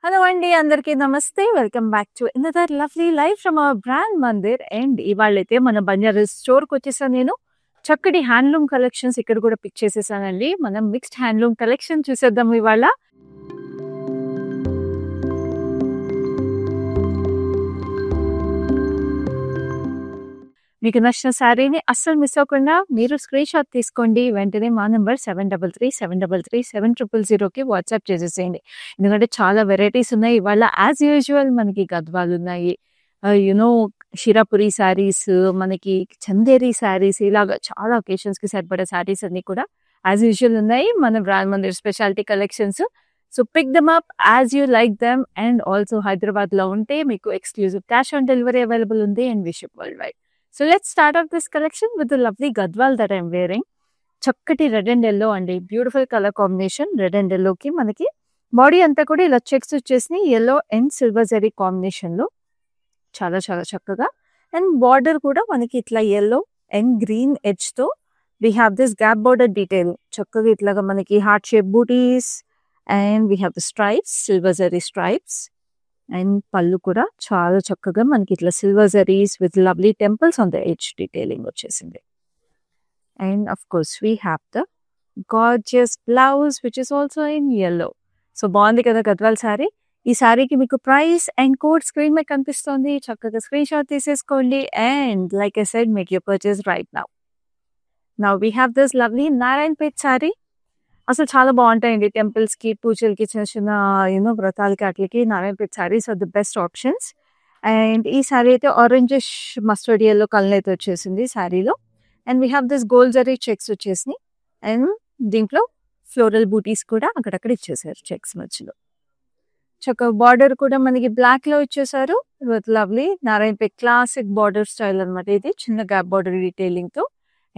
Hello అండి, అందరికీ నమస్తే. Welcome back to another lovely life from our brand Mandir. And ఇవాళైతే మన బంజారా స్టోర్కి వచ్చేసాను నేను. చక్కటి హ్యాండ్లూమ్ కలెక్షన్స్ ఇక్కడ కూడా పిక్ చేసేసానండి. మనం మిక్స్డ్ హ్యాండ్లూమ్ కలెక్షన్ చూసేద్దాం ఇవాళ. మీకు నచ్చిన శారీని అస్సలు మిస్ అవ్వకుండా మీరు స్క్రీన్ షాట్ తీసుకోండి. వెంటనే మా నెంబర్ 7337337000కి వాట్సాప్ చేసేసేయండి. ఎందుకంటే చాలా వెరైటీస్ ఉన్నాయి ఇవాళ. యాజ్ యూజువల్ మనకి గద్వాలు ఉన్నాయి, యునో షిరాపురి శారీస్, మనకి చందేరి శారీస్, ఇలాగా చాలా ఒకేషన్స్కి సరిపడే శారీస్ అన్ని కూడా యాజ్ యూజువల్ ఉన్నాయి మన brand Mandir speciality collections. So pick them up as you like them. And also హైదరాబాద్లో ఉంటే మీకు exclusive cash on delivery available ఉంది and we ship world wide. So let's start off this collection with the lovely gadwal that I'm wearing. చక్కటి red and yellow అండి, beautiful colour combination. Red and ఎల్లోకి మనకి body అంతా కూడా ఇలా checks వచ్చేసి yellow and silver zari కాంబినేషన్లో చాలా చాలా చక్కగా. అండ్ బార్డర్ కూడా మనకి ఇట్లా ఎల్లో అండ్ గ్రీన్ ఎడ్జ్తో we have this gap border detail. చక్కగా ఇట్లాగా మనకి heart shape butis and we have the stripes, silver zari stripes. And pallu కూడా చాలా చక్కగా మనకి ఇట్లా silver zaris with lovely temples on the edge detailing వచ్చేసింది. And of course we have the gorgeous blouse which is also in yellow. So బాగుంది కదా గద్వాల్ శారీ. ఈ శారీకి మీకు ప్రైస్ అండ్ కోడ్ స్క్రీన్ మీద కనిపిస్తుంది. చక్కగా స్క్రీన్ షాట్ తీసేసుకోండి. And like I said, make your purchase right now. Now we have this lovely Narayanpet sari. అసలు చాలా బాగుంటాయండి టెంపుల్స్కి, పూజలకి, చిన్న చిన్న యూనో వ్రతాలకి, అట్లకి Narayanpet saris are the best options. And ఈ శారీ అయితే ఆరెంజిష్ మస్టర్డ్ ఎల్లో కలర్ అయితే వచ్చేసింది శారీలో. And we have this gold zari checks వచ్చేసి అండ్ దీంట్లో ఫ్లోరల్ బూటీస్ కూడా అక్కడక్కడ ఇచ్చేసారు చెక్స్ మధ్యలో. చక్కగా బార్డర్ కూడా మనకి బ్లాక్ లో ఇచ్చేసారు with lovely Narayanpet classic border style అనమాట. ఇది చిన్న గ్యాప్ బార్డర్ డీటెయిలింగ్ తో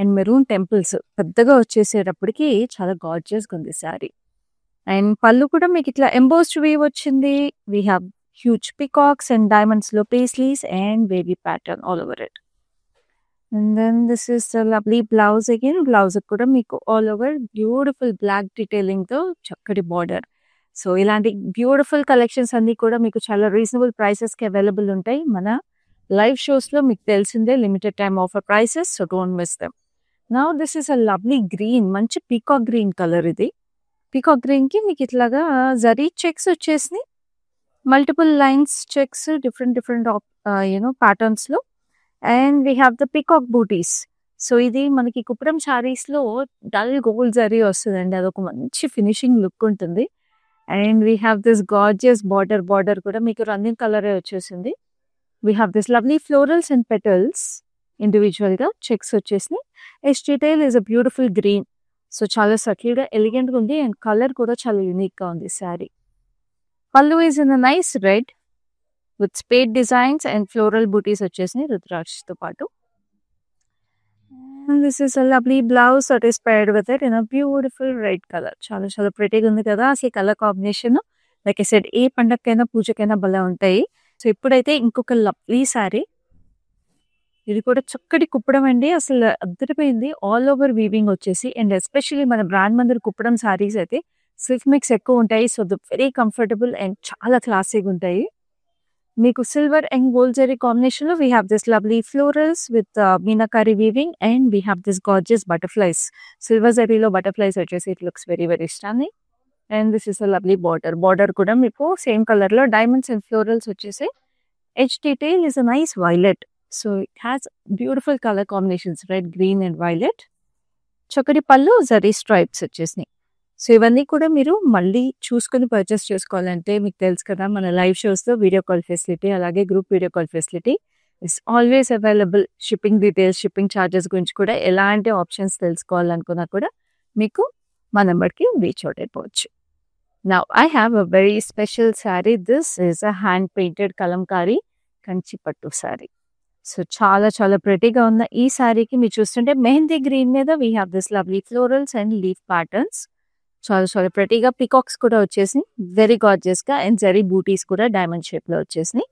అండ్ మెరూన్ టెంపుల్స్ పెద్దగా వచ్చేసేటప్పటికి చాలా గార్జియస్గా ఉంది శారీ. అండ్ పళ్ళు కూడా మీకు ఇట్లా ఎంబోస్డ్ వీవ్ వచ్చింది. We have huge peacocks and diamonds లో paisleys and wavy pattern all over it. And then this is the lovely blouse again. Blouse కూడా మీకు all over beautiful black detailing తో చక్కటి బార్డర్. సో ఇలాంటి beautiful collections అన్ని కూడా మీకు చాలా రీజనబుల్ ప్రైసెస్కి అవైలబుల్ ఉంటాయి మన లైవ్ షోస్లో. మీకు తెలిసిందే limited time offer prices, so don't miss them. Now this is a lovely green, మంచి పీకాక్ గ్రీన్ కలర్ ఇది. పీకాక్ గ్రీన్కి మీకు ఇట్లాగా జరీ చెక్స్ వచ్చేసి multiple lines checks different different you know ప్యాటర్న్స్లో. And we have the peacock butis. So ఇది మనకి కుప్పడం శారీస్లో డల్ గోల్డ్ జరీ వస్తుందండి, అదొక మంచి ఫినిషింగ్ లుక్ ఉంటుంది. And we have this gorgeous border కూడా మీకు రన్నింగ్ కలరే వచ్చేసింది. We have this lovely florals and petals ఇండివిజువల్గా చెక్స్ వచ్చేసి. ఎస్ detail is a beautiful green. So చాలా సటిల్గా ఎలిగెంట్గా ఉంది అండ్ కలర్ కూడా చాలా యూనిక్గా ఉంది శారీ. Pallu is in a nice red with spade designs and floral butis వచ్చేసినాయి రుద్రాక్షతో పాటు. This is a lovely blouse that is paired with it in a beautiful red color. చాలా చాలా ప్రిటీగా ఉంది కదా అసలు colour combination. Like I said, ఏ పండగకైనా పూజకైనా భలే ఉంటాయి. సో ఇప్పుడైతే ఇంకొక లవ్లీ శారీ. ఇది కూడా చక్కటి కుప్పడం అండి, అసలు అద్దరిపోయింది. ఆల్ ఓవర్ వీవింగ్ వచ్చేసి అండ్ ఎస్పెషల్లీ మన బ్రాండ్ మందిర్ కుప్పడం శారీస్ అయితే సిల్క్ మిక్స్ ఎక్కువ ఉంటాయి. So the very comfortable and చాలా క్లాసీగా ఉంటాయి. మీకు సిల్వర్ అండ్ గోల్డ్ జరీ కాంబినేషన్లో we have this lovely florals with meenakari weaving and we have this gorgeous butterflies. Silver జరీలో బటర్ఫ్లైస్ వచ్చేసి it looks very very stunning. And this is a lovely border కూడా మీకు same కలర్లో డైమండ్స్ అండ్ ఫ్లోరల్స్ వచ్చేసి. Edge detail is a nice violet. So it has beautiful colour combinations, red, green and violet. చక్కటి పళ్ళు zari stripes వచ్చేసినాయి. So ఇవన్నీ కూడా మీరు మళ్ళీ చూసుకుని పర్చేస్ చేసుకోవాలంటే మీకు తెలుసు కదా మన లైవ్ షోస్లో వీడియో కాల్ ఫెసిలిటీ, అలాగే group video call facility is always available. Shipping details, shipping charges గురించి కూడా ఎలాంటి ఆప్షన్స్ తెలుసుకోవాలనుకున్నా కూడా మీకు మా నెంబర్కి రీచ్ అవుట్ అయిపోవచ్చు. Now I have a very special sari. This is a hand painted Kalamkari Kanchi పట్టు శారీ. సో చాలా చాలా ప్రెటీగా ఉన్న ఈ శారీకి మీరు చూస్తుంటే మెహందీ గ్రీన్ మీద we have this lovely florals and leaf patterns. చాలా చాలా ప్రెటీగా పికాక్స్ కూడా వచ్చేసి వెరీ గార్జియస్గా అండ్ జరీ బూటీస్ కూడా డైమండ్ షేప్లో వచ్చేసినాయి.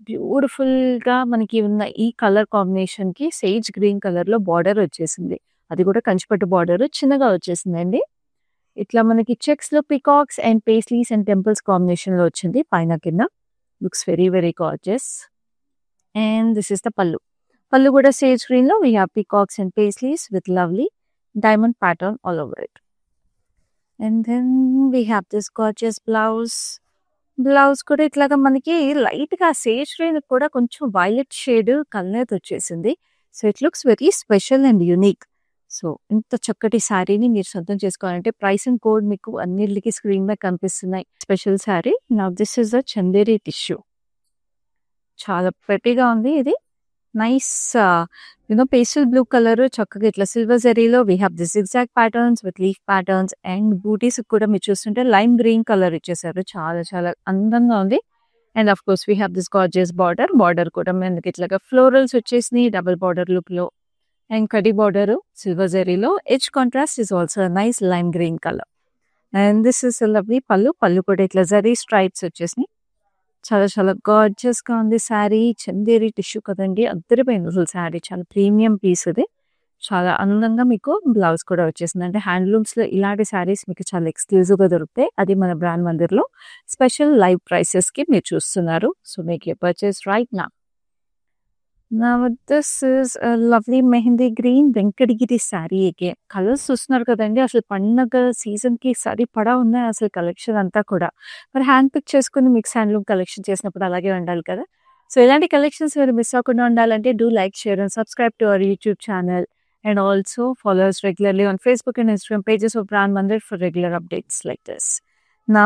బ్యూటిఫుల్గా మనకి ఉన్న ఈ కలర్ కాంబినేషన్కి సేజ్ గ్రీన్ కలర్లో బార్డర్ వచ్చేసింది. అది కూడా కంచిపట్టు బార్డర్ చిన్నగా వచ్చేసిందండి. ఇట్లా మనకి చెక్స్‌లో peacocks and paisleys and temples కాంబినేషన్‌లో వచ్చింది పైన కింద. Looks very very gorgeous. And this is the pallu. Pallu కూడా సేజ్ గ్రీన్‌లో we have peacocks and paisleys with lovely diamond pattern all over it. And then we have this gorgeous blouse. Blouse కూడా ఇట్లాగా మనకి లైట్‌గా సేజ్ గ్రీన్ కూడా కొంచెం violet shade colour వచ్చేసింది. So it looks very special and unique. So ఇంత చక్కటి శారీని మీరు సొంతం చేసుకోవాలంటే ప్రైస్ అండ్ కోడ్ మీకు అన్నిటికి స్క్రీన్ మీద కనిపిస్తున్నాయి. Special sari. Now this is the Chanderi tissue. చాలా ప్రెటీగా ఉంది ఇది. నైస్ పేస్టల్ బ్లూ కలర్ చక్కగా ఇట్లా సిల్వర్ జరీలో we have the zigzag patterns with leaf patterns and butis కూడా మీరు చూస్తుంటే లైమ్ గ్రీన్ కలర్ ఇచ్చేసారు. చాలా చాలా అందంగా ఉంది. And of course we have this gorgeous border. Border కూడా మనకి ఇట్లాగా ఫ్లోరల్స్ వచ్చేసినాయి డబుల్ బార్డర్ లుక్ లో. అండ్ కడి బార్డర్ సిల్వర్ జరీలో. Edge contrast is also nice lime green colour. And this is lovely pallu. Pallu కూడా ఇట్లా జరీ స్ట్రైప్స్ వచ్చేసినాయి. చాలా చాలా గార్జియస్ గా ఉంది శారీ. చందేరి టిష్యూ కదండి, అద్దరిపోయింది అసలు శారీ. చాలా ప్రీమియం పీస్ ఇది. చాలా అందంగా మీకు బ్లౌజ్ కూడా వచ్చేసింది. అంటే హ్యాండ్లూమ్స్ లో ఇలాంటి శారీస్ మీకు చాలా ఎక్స్క్లూజివ్ గా దొరుకుతాయి. అది మన బ్రాండ్ మందిర్లో స్పెషల్ లైవ్ ప్రైసెస్ కి మీరు చూస్తున్నారు. So make a purchase right నా. Now this is a lovely mehndi green Venkatagiri sari. Again colours చూస్తున్నారు కదండి, అసలు పండగ సీజన్ కి సరిపడా ఉన్నాయి అసలు కలెక్షన్ అంతా కూడా. మరి హ్యాండ్ పిక్ చేసుకుని మిక్స్ హ్యాండ్లూమ్ కలెక్షన్ చేసినప్పుడు అలాగే ఉండాలి కదా. సో ఇలాంటి కలెక్షన్స్ మీరు మిస్ అవ్వకుండా ఉండాలంటే do like, share and subscribe to our YouTube channel and also follow us regularly on Facebook and Instagram pages of brand Mandir for regular updates like this. నా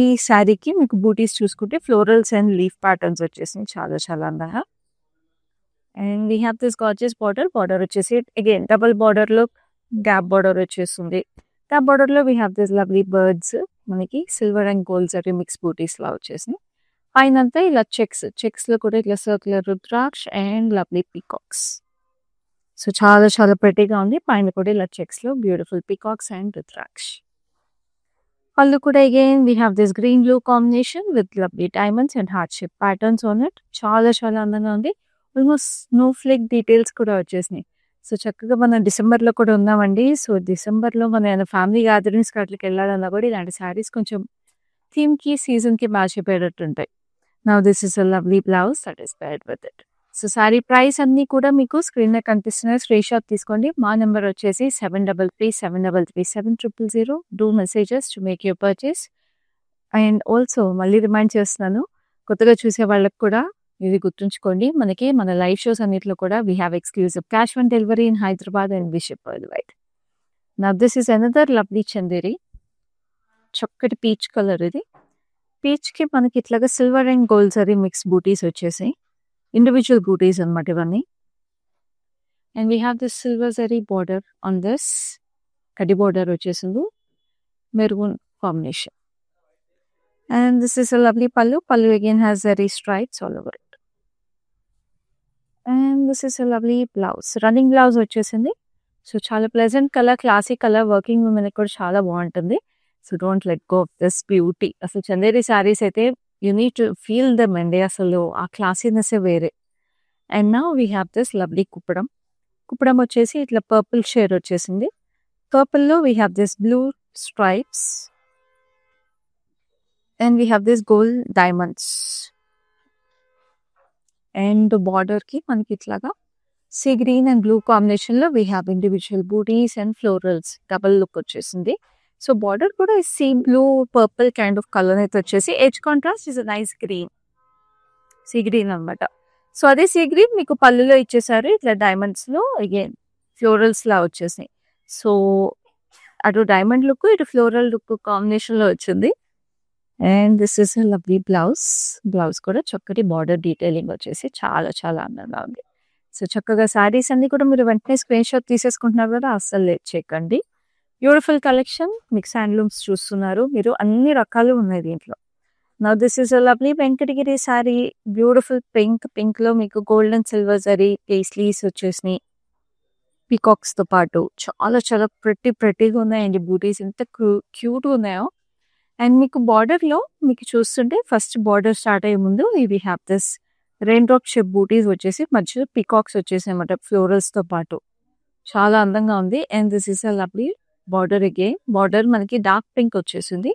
ఈ శారీకి మీకు బూటీస్ చూసుకుంటే ఫ్లోరల్స్ అండ్ లీఫ్ ప్యాటర్న్స్ వచ్చేసి చాలా చాలా అందంగా. And we have this gorgeous border. Border వచ్చేసి అగైన్ డబుల్ బార్డర్ లో గ్యాప్ బార్డర్ వచ్చేస్తుంది. గ్యాప్ బార్డర్ లో we have this lovely birds. మనకి silver and gold zari mix butis లా వచ్చేసి పైన అంతా ఇలా చెక్స్ లో కూడా ఇట్లా circular rudraksha and lovely peacocks. So చాలా చాలా ప్రెటీగా ఉంది. పైన కూడా ఇలా చెక్స్ లో బ్యూటిఫుల్ పీకాక్స్ అండ్ రుద్రాక్ష. పళ్ళు కూడా again we have this green blue combination with lovely diamonds and heart shape patterns on it. చాలా చాలా అందంగా ఉంది. ఆల్మోస్ట్ స్నో ఫ్లేక్ డీటెయిల్స్ కూడా వచ్చేసినాయి. సో చక్కగా మనం డిసెంబర్లో కూడా ఉన్నామండి. సో డిసెంబర్లో మన ఫ్యామిలీ గ్యాదరింగ్స్కి అట్లకి వెళ్ళాలన్నా కూడా ఇలాంటి శారీస్ కొంచెం థీమ్కి సీజన్కి మ్యాచ్ అయిపోయేటట్టు ఉంటాయి. Now this is a lovely blouse that is paired with it. So sari price అన్నీ కూడా మీకు స్క్రీన్ మీద కనిపిస్తున్నాయి. స్క్రీన్ షాట్ తీసుకోండి. మా నెంబర్ వచ్చేసి 7337337000. Do messages to make your purchase. And also మళ్ళీ రిమైండ్ చేస్తున్నాను, కొత్తగా చూసే వాళ్ళకి కూడా ఇది గుర్తుంచుకోండి, మనకి మన లైవ్ షోస్ అన్నిట్లో కూడా we have exclusive cash on delivery in Hyderabad and we ship world wide. Now this is another lovely Chanderi. చక్కటి పీచ్ కలర్ ఇది. పీచ్కి మనకి ఇట్లాగా silver and gold zari mix butis వచ్చేసాయి. ఇండివిజువల్ బూటీస్ అనమాట ఇవన్నీ. And we have this silver zari border on this. కడి border వచ్చేసింది maroon combination. And this is a lovely pallu. Pallu again has zari stripes all over it. And this is a lovely blouse. Running blouse వచ్చేసింది. So చాలా pleasant colour, classic colour, working women కూడా చాలా బాగుంటుంది. So don't let go of this beauty. అసలు చందేరి శారీస్ అయితే you need to feel them అండి. అసలు ఆ క్లాసీనెస్ వేరే. And now we have this lovely Kuppadam. Kuppadam వచ్చేసి ఇట్లా పర్పుల్ షేడ్ వచ్చేసింది. పర్పుల్లో we have this blue stripes and we have this gold diamonds. And border ki manaki itlaga sea green and blue combination lo we have individual booties and florals double look vachesindi. So border kuda is sea blue purple kind of color aithe vachesi. Edge contrast is a nice green, sea green anamata. So ade sea green meeku pallulo ichesaru itla diamonds lo again florals la vachesnayi. So adu diamond look idu floral look combination lo vachindi. And this is lovely blouse. Blouse కూడా చక్కటి border detailing వచ్చేసి చాలా చాలా అందంగా ఉంది. So చక్కగా శారీస్ అన్ని కూడా మీరు వెంటనే స్క్రీన్ షాట్ తీసేసుకుంటున్నారు కదా, అస్సలు లేట్ చేయకండి. బ్యూటిఫుల్ కలెక్షన్, మిక్స్ హ్యాండ్లూమ్స్ చూస్తున్నారు మీరు, అన్ని రకాలు ఉన్నాయి దీంట్లో. Now this is lovely Venkatagiri sari. Beautiful pink లో మీకు gold and silver zari paisleys వచ్చేసినాయి పీకాక్స్ తో పాటు. చాలా చాలా ప్రెట్టీగా ఉన్నాయండి బూటీస్, ఎంత క్యూట్గా ఉన్నాయో. అండ్ మీకు బార్డర్లో మీకు చూస్తుంటే ఫస్ట్ బార్డర్ స్టార్ట్ అయ్యే ముందు ఇవి have this raindrop shape butis వచ్చేసి మధ్యలో పీకాక్స్ వచ్చేసి అనమాట ఫ్లోరల్స్తో పాటు. చాలా అందంగా ఉంది. And this is a lovely border again. Border మనకి డార్క్ పింక్ వచ్చేసింది.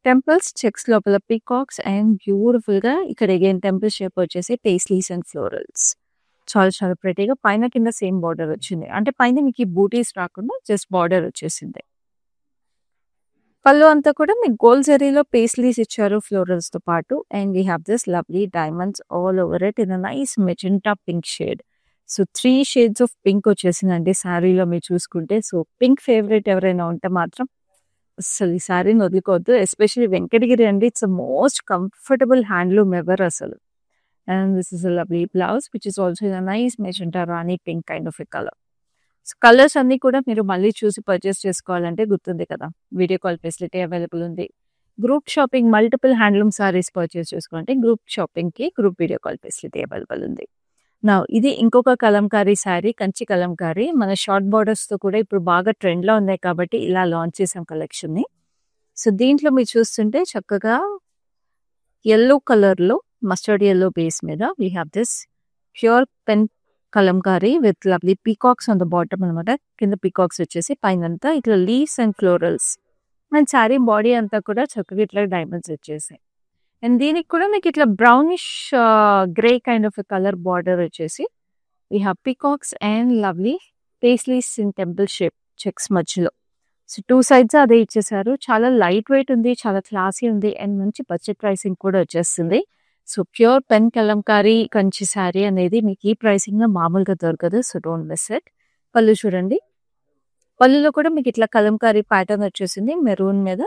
టెంపుల్స్, చెక్స్ లోపల పీకాక్స్ అండ్ బ్యూటిఫుల్‌గా ఇక్కడ అగైన్ టెంపుల్ షేప్ వచ్చేసి పేస్లీస్ అండ్ ఫ్లోరల్స్. చాలా చాలా ప్రెటీగా పైన కింద సేమ్ బార్డర్ వచ్చింది. అంటే పైన మీకు ఈ బూటీస్ రాకుండా జస్ట్ బార్డర్ వచ్చేసింది. పళ్ళు అంతా కూడా మీకు గోల్డ్ జరీలో పేస్లీస్ ఇచ్చారు ఫ్లోరల్స్‌తో పాటు. And we have this lovely diamonds all over it in a nice magenta pink shade. So 3 shades of pink వచ్చేసిందండి శారీలో మీరు చూసుకుంటే. సో పింక్ ఫేవరెట్ ఎవరైనా ఉంటే మాత్రం అస్సలు ఈ శారీని వదులుకోవద్దు. ఎస్పెషల్లీ వెంకటగిరి అండి. It's the most comfortable handloom ever అసలు. And this is a lovely blouse which is also in a nice magenta rani pink kind of a colour. So colours అన్నీ కూడా మీరు మళ్ళీ చూసి పర్చేస్ చేసుకోవాలంటే గుర్తుంది కదా, వీడియో కాల్ ఫెసిలిటీ అవైలబుల్ ఉంది. Group shopping multiple handloom saris purchase చేసుకోవాలంటే గ్రూప్ షాపింగ్‌కి group video call facility available ఉంది. నౌ ఇది ఇంకొక కలంకారీ శారీ, కంచి కలంకారీ. మన షార్ట్ బార్డర్స్‌తో కూడా ఇప్పుడు బాగా ట్రెండ్‌లో ఉన్నాయి కాబట్టి ఇలా లాంచ్ చేసాం కలెక్షన్‌ని. సో దీంట్లో మీరు చూస్తుంటే చక్కగా యెల్లో కలర్‌లో మస్టర్డ్ యెల్లో బేస్ మీద we have this pure pen Kalamkari with lovely peacocks on the bottom అనమాట. కింద పీకాక్స్ వచ్చేసి పైనంతా ఇట్లా leaves and florals. And sari body అంతా కూడా చక్కగా ఇట్లా డైమండ్స్ వచ్చేసాయి. అండ్ దీనికి కూడా మీకు ఇట్లా brownish grey kind of colour border వచ్చేసి we have peacocks and lovely paisleys in temple shape checks మధ్యలో. సో 2 సైడ్స్ అదే ఇచ్చేసారు. చాలా లైట్ వెయిట్ ఉంది, చాలా క్లాసీ ఉంది అండ్ మంచి బడ్జెట్ ప్రైసింగ్ కూడా వచ్చేస్తుంది. So pure pen Kalamkari Kanchi sari అనేది మీకు ఈ ప్రైసింగ్‌లో మామూలుగా దొరకదు. So don't miss it. Pallu చూడండి. పళ్ళులో కూడా మీకు ఇట్లా కలంకారీ ప్యాటర్న్ వచ్చేసింది మెరూన్ మీద.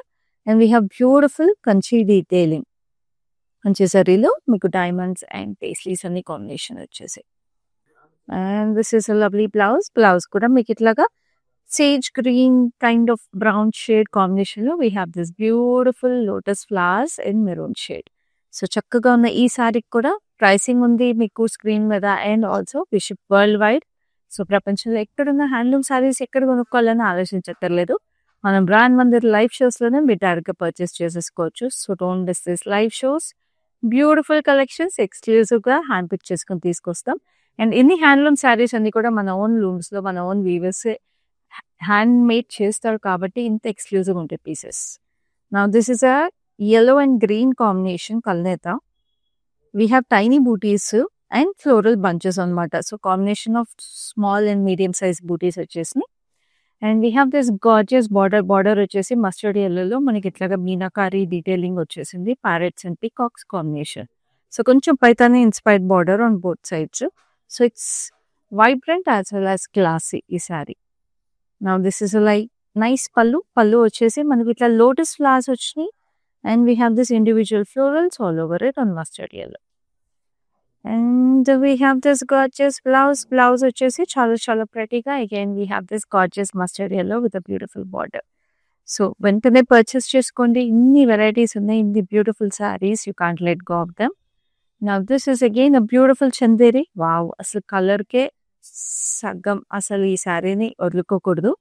And we have beautiful Kanchi detailing. Kanchi జరీలో మీకు డైమండ్స్ అండ్ పేస్లీస్ అన్ని కాంబినేషన్ వచ్చేసాయి. And this is a lovely blouse. Blouse కూడా మీకు ఇట్లాగా sage green kind of brown shade కాంబినేషన్‌లో we have this beautiful lotus flowers in maroon shade. So చక్కగా ఉన్న ఈ శారీకి కూడా ప్రైసింగ్ ఉంది మీకు స్క్రీన్ మీద. And also we ship world wide. So ప్రపంచంలో ఎక్కడున్న హ్యాండ్లూమ్ శారీస్ ఎక్కడ కొనుక్కోవాలని ఆలోచించక్కర్లేదు. మనం బ్రాండ్ మందిర్ లైవ్ షోస్‌లోనే మీరు డైరెక్ట్‌గా పర్చేస్ చేసేసుకోవచ్చు. So don't miss this live shows. Beautiful collections ఎక్స్‌క్లూజివ్‌గా హ్యాండ్ పిక్ చేసుకొని తీసుకొస్తాం. అండ్ ఇన్ని హ్యాండ్లూమ్ శారీస్ అన్ని కూడా మన ఓన్ లూమ్స్‌లో మన ఓన్ వీవర్సే హ్యాండ్ మేడ్ చేస్తారు కాబట్టి ఇంత ఎక్స్‌క్లూజివ్‌గా ఉంటాయి pieces. Now this is a yellow and green combination kalneta. We have tiny booties and floral bunches అనమాట. So combination of small and medium size butis వచ్చేసి. And we have this gorgeous border వచ్చేసి mustard ఎల్లోలో మనకి ఇట్లాగా meenakari detailing వచ్చేసింది. Parrots and peacocks combination. So కొంచెం Paithani inspired border on both sides. So it's vibrant as well as classy ఈ sari. Now this is like nice pallu వచ్చేసి మనకి ఇట్లా లోటస్ ఫ్లవర్స్ వచ్చినాయి. And we have this individual florals all over it on mustard yellow. And we have this gorgeous blouse వచ్చేసి చాలా చాలా prettyగా. Again we have this gorgeous mustard yellow with a beautiful border. So వెంటనే purchase చేసుకోండి. ఇన్ని varieties ఉన్నాయి, ఇన్ని beautiful saris, you can't let go of them. Now this is again a beautiful Chanderi. Wow, అసలు కలర్కే సగం అసలు ఈ శారీని వదులుకోకూడదు.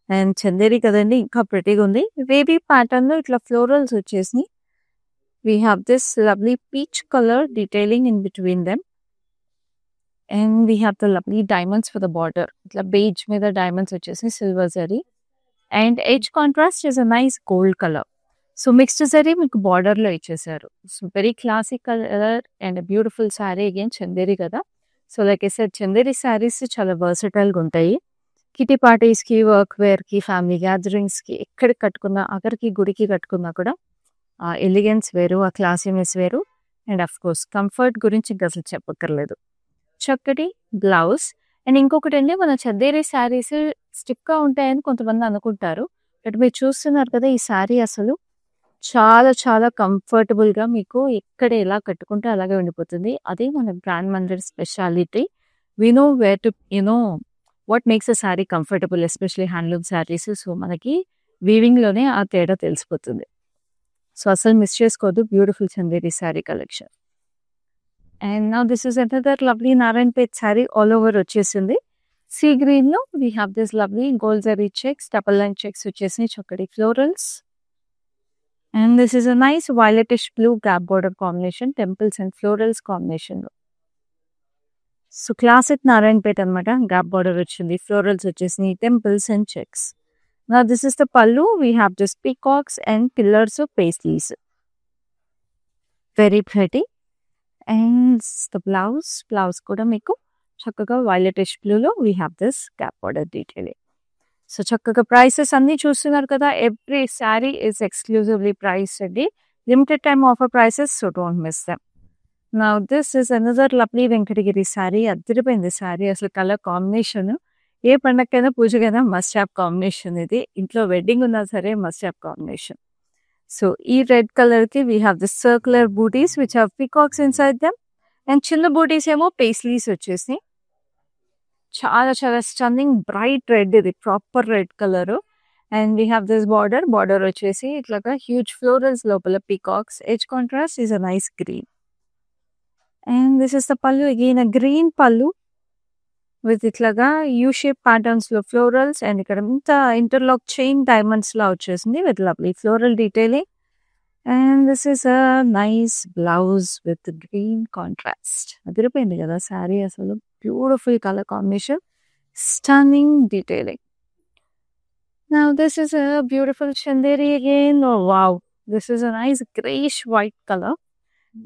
అండ్ చందేరి కదండి, ఇంకా ప్రెటీగా ఉంది. వేవీ ప్యాటర్న్లో ఇట్లా ఫ్లోరల్స్ వచ్చేసి we have this lovely peach colour detailing in between them. And we have the lovely diamonds for the border. ఇట్లా బేజ్ మీద డైమండ్స్ వచ్చేసి silver zari. And edge contrast is a nice gold colour. So mixed zari మీకు బార్డర్లో ఇచ్చేసారు. So very classic colour and beautiful sari. Again Chanderi కదా. So like I said Chanderi saris చాలా వర్సటైల్గా ఉంటాయి. కిటీ పార్టీస్కి, వర్క్ వేర్కి, ఫ్యామిలీ గ్యాదరింగ్స్కి, ఎక్కడికి కట్టుకున్నా, అక్కడికి గుడికి కట్టుకున్నా కూడా ఆ ఎలిగెన్స్ వేరు, ఆ క్లాసీనెస్ వేరు. అండ్ అఫ్ కోర్స్ కంఫర్ట్ గురించి ఇంకా అసలు చెప్పక్కర్లేదు. చక్కటి బ్లౌజ్. అండ్ ఇంకొకటి అండి, మన చందేరి శారీస్ స్టిఫ్గా ఉంటాయని కొంతమంది అనుకుంటారు. బట్ మీరు చూస్తున్నారు కదా, ఈ శారీ అసలు చాలా చాలా కంఫర్టబుల్గా మీకు ఎక్కడ ఎలా కట్టుకుంటే అలాగే ఉండిపోతుంది. అదే మన brand Mandir speciality. We know where to what makes a sari comfortable, especially handloom saris. So మనకి వీవింగ్లోనే ఆ తేడా తెలిసిపోతుంది. సో అసలు మిస్ చేసుకోవద్దు beautiful Chanderi sari collection. And now this is another lovely Narayanpet sari. All over వచ్చేసింది. సీ గ్రీన్లో we have this lovely gold zari checks, double line checks వచ్చేసి చక్కటి florals. And this is a nice violetish blue gap border combination, temples and florals కాంబినేషన్లో. So classic Narayanpet అనమాట. Gap border వచ్చింది. Florals వచ్చేసినాయి. Temples and checks. Now this is the pallu. We have this peacocks and pillars of paisleys. Very pretty. And the blouse కూడా మీకు చక్కగా violetish బ్లూలో we have this gap border detailing. So చక్కగా prices అన్ని చూస్తున్నారు కదా. Every sari is exclusively priced అండి. Limited time offer prices, so don't miss them. Now this is another lovely Venkatagiri sari. అదిరిపోయింది శారీ. అసలు కలర్ కాంబినేషన్ ఏ పండగకైనా పూజకైనా మస్ట్ హ్యావ్ కాంబినేషన్ ఇది. ఇంట్లో వెడ్డింగ్ ఉన్నా సరే మస్ట్ హ్యావ్ కాంబినేషన్. సో ఈ రెడ్ కలర్ కి we have the circular butis which have peacocks inside them. And చిన్న బూటీస్ ఏమో పేస్లీస్ వచ్చేసి చాలా చాలా స్టన్నింగ్ బ్రైట్ రెడ్. ఇది proper red colour. And we have this border వచ్చేసి ఇట్లాగా హ్యూజ్ ఫ్లోరల్స్ లోపల peacocks. Edge contrast is a nice green. And this is the పల్లు. అగైన్ అ గ్రీన్ పల్లు విత్ ఇట్లాగా యూ షేప్ ప్యాటర్న్స్ లో florals. And ఇక్కడ ఇంత ఇంటర్లాక్ చైన్ డైమండ్స్ లా వచ్చేసింది with lovely floral detailing. And this is a nice blouse with green contrast. అదిరిపోయింది కదా శారీ. అసలు beautiful colour combination, stunning detailing. Now this is a beautiful chanderi again. Oh wow, this is a nice grayish white color.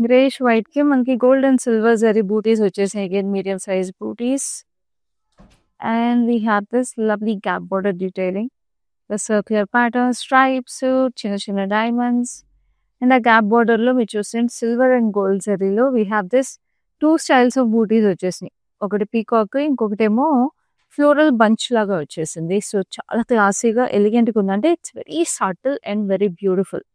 Grayish white ki manki gold and silver zari booties వచ్చేసాయి. Again medium size booties. And we have this lovely gap border detailing, the circular pattern, stripes, chinna chinna diamonds. And the gap border lo మీరు చూసిన silver and gold zari lo we have this two styles of booties వచ్చేసాయి. ఒకటి peacock, ఇంకొకటేమో floral bunch లాగా వచ్చేసింది. So చాలా క్లాసీగా ఎలిగెంట్గా ఉందంటే it's very subtle and very beautiful.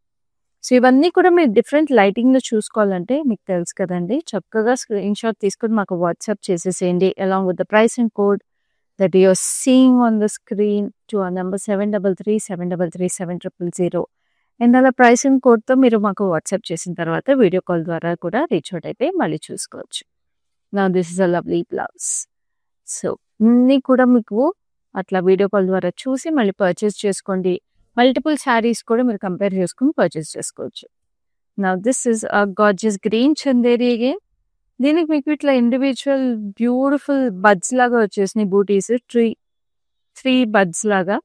So ఇవన్నీ కూడా మీరు డిఫరెంట్ లైటింగ్లో చూసుకోవాలంటే మీకు తెలుసు కదండి. చక్కగా స్క్రీన్ షాట్ తీసుకొని మాకు వాట్సాప్ చేసేసేయండి along with the price and code that you are seeing on the screen to our number 733-733-7000. And అలా ప్రైసింగ్ కోడ్తో మీరు మాకు వాట్సాప్ చేసిన తర్వాత వీడియో కాల్ ద్వారా కూడా రీచ్ అవుట్ అయితే మళ్ళీ చూసుకోవచ్చు. నా this is a lovely blouse. So అన్నీ కూడా మీకు అట్లా వీడియో కాల్ ద్వారా చూసి మళ్ళీ పర్చేస్ చేసుకోండి. మల్టిపుల్ శారీస్ కూడా మీరు కంపేర్ చేసుకుని పర్చేస్ చేసుకోవచ్చు. Now this is a gorgeous green Chanderi again. దీనికి మీకు ఇట్లా ఇండివిజువల్ బ్యూటిఫుల్ బడ్స్ లాగా వచ్చేసినాయి బూటీస్. త్రీ బడ్స్ లాగా.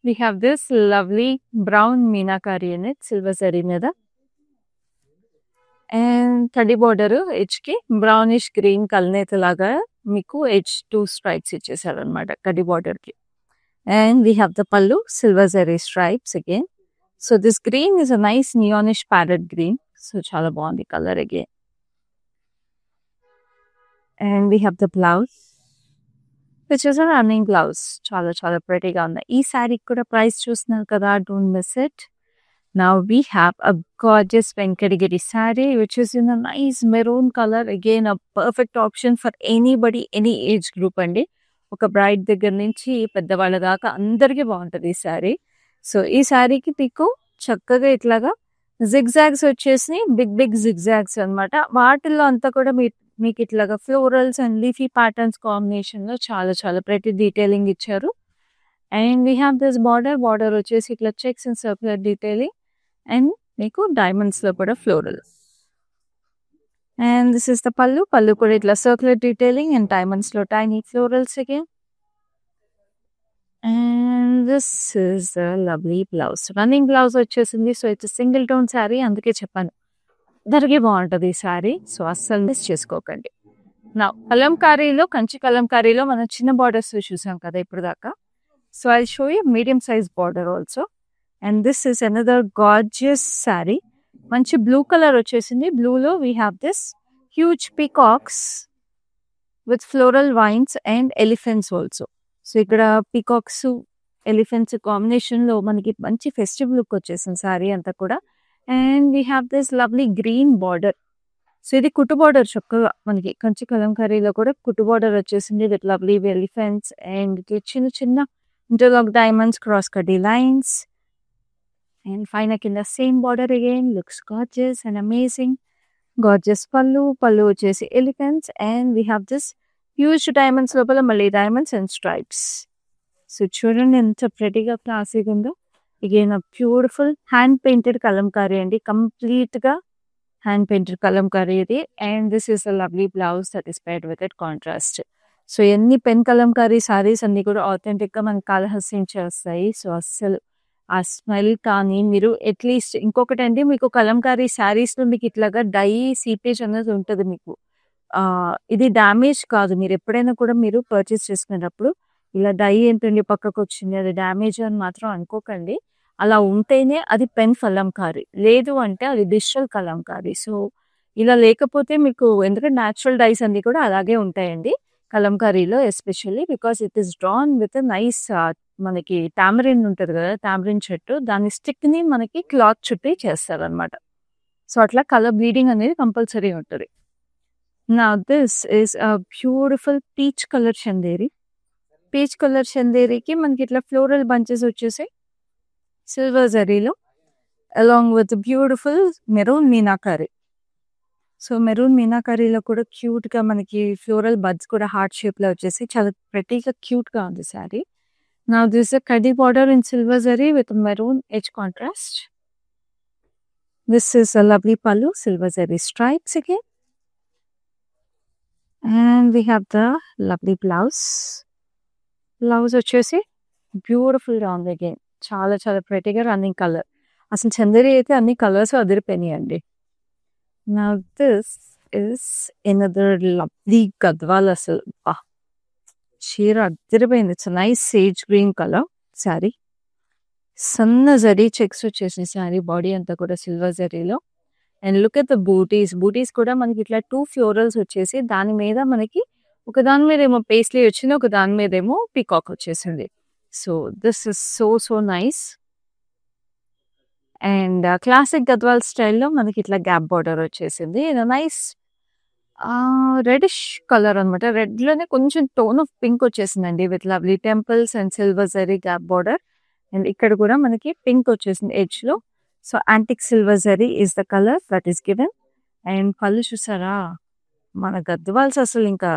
We have this lovely brown meenakari అని సిల్వర్ జరీ మీద. అండ్ కడి బార్డర్ ఎడ్జ్కి బ్రౌనిష్ గ్రీన్ కల్నేత లాగా మీకు ఎడ్జ్ 2 స్ట్రైప్స్ ఇచ్చేసారు అనమాట కడి బార్డర్కి. And we have the pallu silver zari stripes again. So this green is a nice neonish parrot green. So చాలా బాగుంది colour again. And we have the blouse, which is a running blouse. చాలా చాలా ప్రెటీగా ఉంది. ఈ శారీ కూడా ప్రైస్ చూస్తున్నారు కదా, don't miss it. Now we have a gorgeous Venkatagiri saree which is in a nice maroon color. Again a perfect option for anybody, any age group అండి. ఒక braid దగ్గర నుంచి పెద్దవాళ్ళ దాకా అందరికీ బాగుంటుంది ఈ శారీ. సో ఈ శారీకి మీకు చక్కగా ఇట్లాగా జిగ్జాగ్స్ వచ్చేసి బిగ్ జిగ్జాగ్స్ అనమాట. వాటిల్లో అంతా కూడా మీకు ఇట్లాగా florals and leafy patterns combination లో చాలా చాలా ప్రతి డీటెయిలింగ్ ఇచ్చారు. And we have this border వచ్చేసి ఇట్లా checks and circular detailing. And మీకు డైమండ్స్ లో కూడా floral. And this is the pallu కూడా ఇట్లా సర్క్యులర్ డీటెయిలింగ్ అండ్ డైమండ్స్ లో tiny florals again. And this is the lovely blouse. Running blouse వచ్చేసింది. So it's single tone sari, అందుకే చెప్పాను అందరికీ బాగుంటుంది ఈ శారీ. సో అస్సలు మిస్ చేసుకోకండి. నా కలంకారీలో కంచి కలంకారీలో మనం చిన్న బార్డర్స్ చూసాం కదా ఇప్పుడు దాకా. So I show you medium size border also. And this is another gorgeous sari. మంచి బ్లూ కలర్ వచ్చేసింది. బ్లూలో we have this huge peacocks with floral vines and elephants also. So ఇక్కడ పీకాక్స్ ఎలిఫెంట్స్ కాంబినేషన్లో మనకి మంచి ఫెస్టివ్ లుక్ వచ్చేసింది శారీ అంతా కూడా. And we have this lovely green border. So ఇది కుట్టు బార్డర్ చక్కగా మనకి కంచి కలంకారీలో కూడా కుట్టు బార్డర్ వచ్చేసింది విత్ లవ్లీ ఎలిఫెంట్స్ అండ్ చిన్న ఇంటర్లాక్ డైమండ్స్, క్రాస్ కడ్డీ లైన్స్. అండ్ పైన కింద same border again looks gorgeous and amazing. Gorgeous పల్లు వచ్చేసి elephants. And we have this huge diamonds లోపల మళ్ళీ డైమండ్స్ అండ్ స్ట్రైప్స్. సో చూడండి ఎంత ప్రెటీగా క్లాసీగా ఉందో. Again beautiful hand painted Kalamkari అండి. కంప్లీట్ గా హ్యాండ్ పెయింటెడ్ కలంకారీ ఇది. And this is a lovely blouse that is paired with it contrast. So ఎన్ని పెన్ కలంకారీ సారీస్ అన్ని కూడా authentic గా మనకి కాళహస్తి నుంచే వస్తాయి. సో అస్సలు ఆ స్మెల్ కానీ మీరు అట్లీస్ట్ ఇంకొకటండి, మీకు కలంకారీ శారీస్‌లో మీకు ఇట్లాగా డై సీపేజ్ అనేది ఉంటది మీకు. ఇది డ్యామేజ్ కాదు. మీరు ఎప్పుడైనా కూడా మీరు పర్చేస్ చేసుకునేటప్పుడు ఇలా డై ఏంటండి పక్కకొచ్చింది, అది డ్యామేజ్ అని మాత్రం అనుకోకండి. అలా ఉంటేనే అది పెన్ కలంకారీ. లేదు అంటే అది డిజిటల్ కలంకారీ. సో ఇలా లేకపోతే మీకు, ఎందుకంటే న్యాచురల్ డైస్ అన్నీ కూడా అలాగే ఉంటాయండి కలంకారీలో, especially because it is drawn with nice మనకి టామరిన్ ఉంటది కదా, టామరిన్ చెట్టు, దాని స్టిక్‌ని మనకి క్లాత్ చుట్టి చేస్తారనమాట. సో అట్లా కలర్ బ్లీడింగ్ అనేది కంపల్సరీ ఉంటది. Now this is a beautiful peach colour Chanderi. Peach colour చందేరికి మనకి ఇట్లా ఫ్లోరల్ బంచెస్ వచ్చేసి సిల్వర్ జరీలో along with beautiful maroon meenakari. So maroon మీనాకారీలో కూడా క్యూట్‌గా మనకి ఫ్లోరల్ బడ్స్ కూడా హార్ట్ షేప్‌లో వచ్చేసి చాలా ప్రెట్టీగా క్యూట్‌గా ఉంది శారీ. నౌ దిస్ అ కడ్డీ border in silver zari with maroon edge contrast. This is a lovely pallu, silver zari stripes again. And we have the lovely blouse. Blouse వచ్చేసి బ్యూటిఫుల్‌గా ఉంది అగైన్. చాలా చాలా ప్రెట్టీగా రన్నింగ్ కలర్. అసలు చందేరి అయితే అన్ని కలర్స్ అదిరిపోయినాయండి. Now this is another lovely Gadwal. అసలు చీర అదిరిపోయింది. It's nice sage green colour sari. సన్న జరీ చెక్స్ వచ్చేసిన శారీ, బాడీ అంతా కూడా సిల్వర్ జరీలో. And look at the butis. Butis కూడా మనకి ఇట్లా 2 ఫ్లోరల్స్ వచ్చేసి దాని మీద మనకి ఒక దాని మీద ఏమో పేస్లీ వచ్చింది, ఒక దాని మీద ఏమో పీకాక్ వచ్చేసింది. So this is so nice. And classic Gadwal స్టైల్లో మనకి ఇట్లా గ్యాప్ బార్డర్ వచ్చేసింది. నైస్ రెడిష్ కలర్ అనమాట. రెడ్లోనే కొంచెం టోన్ ఆఫ్ పింక్ వచ్చేసిందండి with lovely temples and silver zari gap border. And ఇక్కడ కూడా మనకి పింక్ వచ్చేసింది ఎడ్జ్లో. So antique silver zari is the colour that is given. And pallu చూసారా, మన గద్వాల్స్ అసలు ఇంకా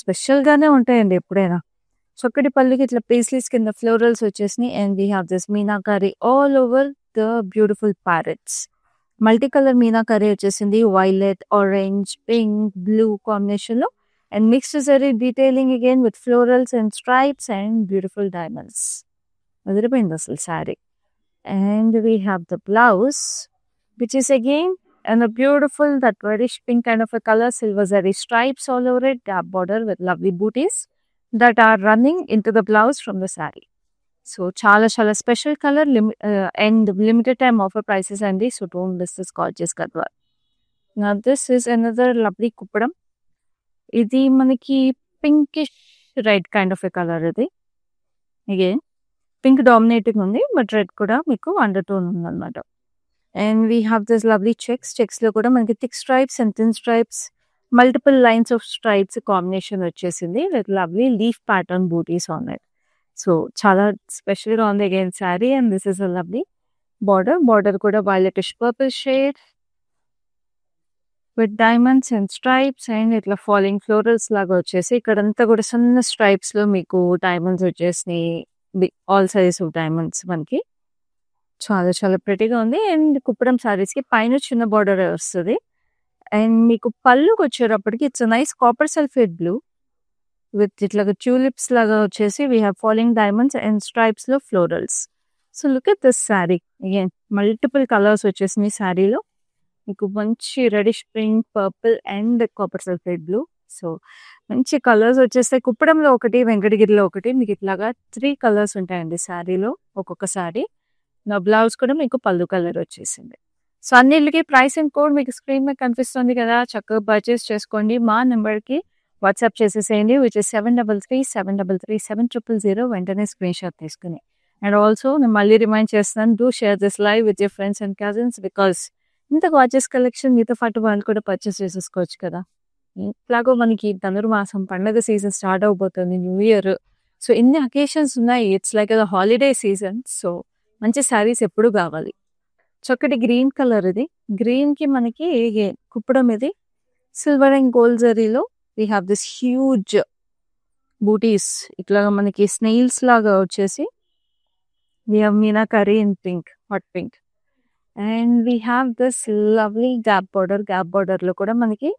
స్పెషల్గానే ఉంటాయండి ఎప్పుడైనా. చక్కటి పళ్ళుకి ఇట్లా పేస్లీస్ కింద ఫ్లోరల్స్ వచ్చేసినాయి. And we have this meenakari all over the beautiful parrots. Multi colour meenakari వచ్చేసింది, వైలెట్, ఆరెంజ్, పింక్, బ్లూ కాంబినేషన్లో. And mixed zari detailing again with florals and stripes and beautiful diamonds. అదిరిపోయింది అసలు sari. And we have the blouse which is again and a beautiful that reddish pink kind of a color, silver zari stripes all over it, gap border with lovely booties that are running into the blouse from the saree. So చాలా special color and limited time offer prices అండి. So don't miss this gorgeous gadwal. Now this is another lovely Kuppadam. ఇది మనకి pinkish red kind of a color. ఇది again pink dominating ఉంది, but red కూడా మీకు undertone ఉంది అన్నమాట. And we have this lovely checks. Checks లో కూడా మనకి thick stripes and thin stripes, multiple lines of stripes combination వచ్చేసింది with lovely leaf pattern booties on it. So చాలా స్పెషల్గా ఉంది again sari. And this is a lovely border. Border కూడా violetish purple shade with diamonds and stripes and ఇట్లా falling florals లాగా వచ్చేసి ఇక్కడంతా కూడా సన్న స్ట్రైప్స్లో మీకు డైమండ్స్ వచ్చేసినాయి, ఆల్ సైజ్ ఆఫ్ డైమండ్స్ మనకి. చాలా ప్రెటీగా ఉంది. అండ్ కుప్పడం శారీస్కి పైన చిన్న బార్డర్ వస్తుంది. అండ్ మీకు పళ్ళుకి వచ్చేటప్పటికి it's nice copper sulphate blue with ఇట్లాగా ట్యూలిప్స్ లాగా వచ్చేసి we have falling diamonds and స్ట్రైప్స్లో florals. So look at this sari again, multiple colours వచ్చేసినాయి శారీలో. మీకు మంచి reddish pink, purple and copper sulphate blue. So మంచి కలర్స్ వచ్చేస్తాయి. కుప్పడంలో ఒకటి, వెంకటగిరిలో ఒకటి, మీకు ఇట్లాగా 3 కలర్స్ ఉంటాయండి శారీలో ఒక్కొక్క శారీ. నా బ్లౌజ్ కూడా మీకు పళ్ళు కలర్ వచ్చేసింది. సో అన్నిటికి ప్రైస్ అండ్ కోడ్ మీకు స్క్రీన్ మీద కనిపిస్తుంది కదా, చక్కగా పర్చేస్ చేసుకోండి. మా నెంబర్కి వాట్సాప్ చేసేసేయండి, విచ్ ఇస్ 7337337000. వెంటనే స్క్రీన్ షాట్ తీసుకుని. అండ్ ఆల్సో నేను మళ్ళీ రిమైండ్ చేస్తున్నాను, do share this live with your friends and cousins, because ఇంత వాచెస్ కలెక్షన్ మీతో పాటు వాళ్ళు కూడా పర్చేస్ చేసేసుకోవచ్చు కదా. ఇట్లాగో మనకి ధనుర్మాసం పండగ సీజన్ స్టార్ట్ అవబోతుంది, న్యూ ఇయర్. సో ఎన్ని అకేషన్స్ ఉన్నాయి, it's like holiday season. So మంచి శారీస్ ఎప్పుడు కావాలి. చక్కటి గ్రీన్ కలర్ ఇది. గ్రీన్కి మనకి కుప్పడం ఇది సిల్వర్ అండ్ గోల్డ్ జరీలో we have this huge butis. ఇట్లా మనకి స్నేల్స్ లాగా వచ్చేసి we have meenakari in pink, hot pink. And we have this lovely gap border. Gap బార్డర్లో కూడా మనకి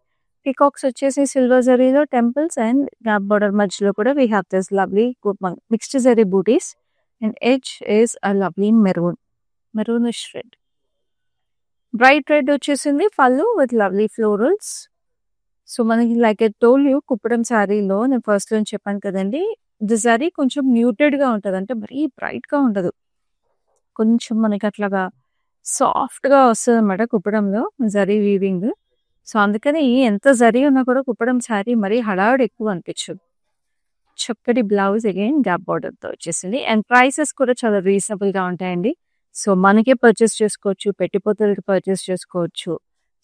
పికాక్స్ వచ్చేసి సిల్వర్ జరీలో టెంపుల్స్ అండ్ గ్యాప్ బార్డర్ మధ్యలో కూడా we have this lovely mixed zari butis and edge is a lovely maroonish red. Bright red వచ్చేసింది pallu with lovely florals. So మనకి like I told you Kuppadam శారీలో నేను ఫస్ట్ లో చెప్పాను కదండి, ది శారీ కొంచెం మ్యూటెడ్గా ఉంటుంది, అంటే మరీ బ్రైట్గా ఉండదు, కొంచెం మనకి అట్లాగా సాఫ్ట్గా వస్తుంది అనమాట కుప్పడంలో జరీ వీవింగ్. సో అందుకని ఎంత జరీ ఉన్నా కూడా కుప్పడం శారీ మరీ హడావుడి ఎక్కువ అనిపించదు. చక్కటి బ్లౌజ్ అగైన్ గ్యాప్ బార్డర్తో వచ్చేసింది అండ్ ప్రైసెస్ కూడా చాలా రీజనబుల్గా ఉంటాయండి. సో మనకే పర్చేస్ చేసుకోవచ్చు, పెట్టిపోతలకి పర్చేస్ చేసుకోవచ్చు.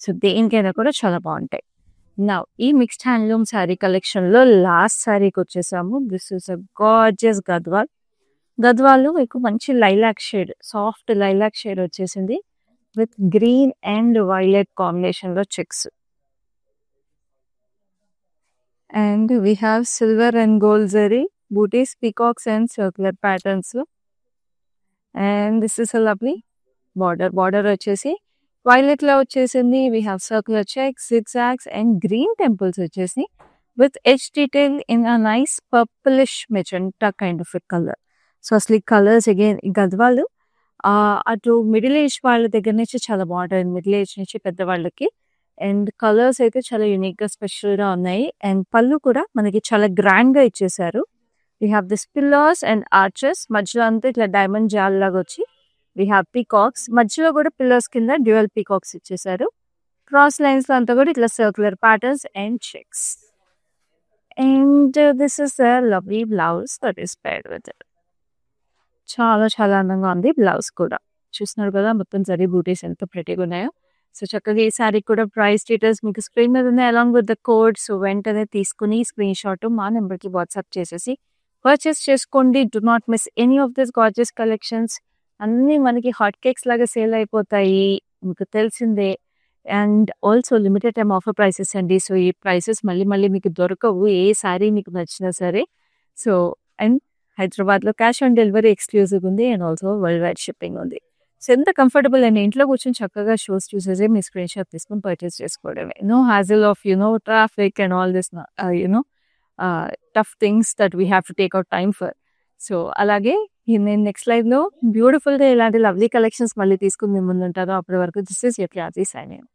సో దేనికైనా కూడా చాలా బాగుంటాయి. నా ఈ మిక్స్డ్ హ్యాండ్లూమ్ శారీ కలెక్షన్లో లాస్ట్ శారీకి వచ్చేసాము. This is a gorgeous Gadwal. గద్వాల్లో మీకు మంచి lilac shade, soft lilac shade వచ్చేసింది విత్ గ్రీన్ అండ్ వైలెట్ కాంబినేషన్లో checks. And we have silver and gold zari butis, peacocks and circular patterns. And this is a lovely border వచ్చేసి violet లో వచ్చేసింది. We have circular checks, zigzags and green temples వచ్చేసి with edge detail in a nice purplish magenta kind of a colour. So అసలు ఈ colours again ఈ గద్వాలు అటు middle age వాళ్ళ దగ్గర నుంచి చాలా బాగుంటుంది, మిడిల్ ఏజ్ నుంచి పెద్దవాళ్ళకి. అండ్ కలర్స్ అయితే చాలా యూనిక్గా స్పెషల్గా ఉన్నాయి. అండ్ పళ్ళు కూడా మనకి చాలా గ్రాండ్గా ఇచ్చేసారు. We have this pillars and arches, మధ్యలో అంతా ఇట్లా డైమండ్ జాల్ లాగా వచ్చి వీ హ్యావ్ పీకాక్స్, మధ్యలో కూడా పిల్లర్స్ కింద డ్యూయల్ పీకాక్స్ ఇచ్చేసారు. క్రాస్ లైన్స్ లో అంతా కూడా ఇట్లా circular patterns and checks. And this is a lovely blouse that is paired with it. చాలా చాలా అందంగా ఉంది బ్లౌజ్ కూడా. చూస్తున్నారు కదా మొత్తం జరీ బూటీస్ ఎంత ప్రెటీగా ఉన్నాయో. సో చక్కగా ఈ శారీ కూడా ప్రైస్ డీటెయిల్స్ మీకు స్క్రీన్ మీద ఉన్నాయి along with the code. So వెంటనే తీసుకుని స్క్రీన్ షాట్ మా నెంబర్కి వాట్సాప్ చేసేసి పర్చేస్ చేసుకోండి. Do not miss any of this gorgeous collections. అన్నీ మనకి హాట్ కేక్స్ లాగా సేల్ అయిపోతాయి, మీకు తెలిసిందే. And also limited time offer prices అండి. సో ఈ ప్రైసెస్ మళ్ళీ మళ్ళీ మీకు దొరకవు, ఏ శారీ మీకు నచ్చినా సరే. సో అండ్ హైదరాబాద్లో క్యాష్ ఆన్ డెలివరీ ఎక్స్క్లూజివ్ ఉంది and also world wide shipping ఉంది. సో ఎంత కంఫర్టబుల్ అండి, ఇంట్లో కూర్చొని చక్కగా షోస్ చూసేసి మీ స్క్రీన్ షాట్ తీసుకొని పర్చేస్ చేసుకోవడమే. No hassle of traffic and all this tough things that we have to take out time for. So అలాగే నేను నెక్స్ట్ లైవ్లో బ్యూటిఫుల్గా ఇలాంటి లవ్లీ కలెక్షన్స్ మళ్ళీ తీసుకుని మీ ముందు ఉంటాను. అప్పటి వరకు this is your classy signing.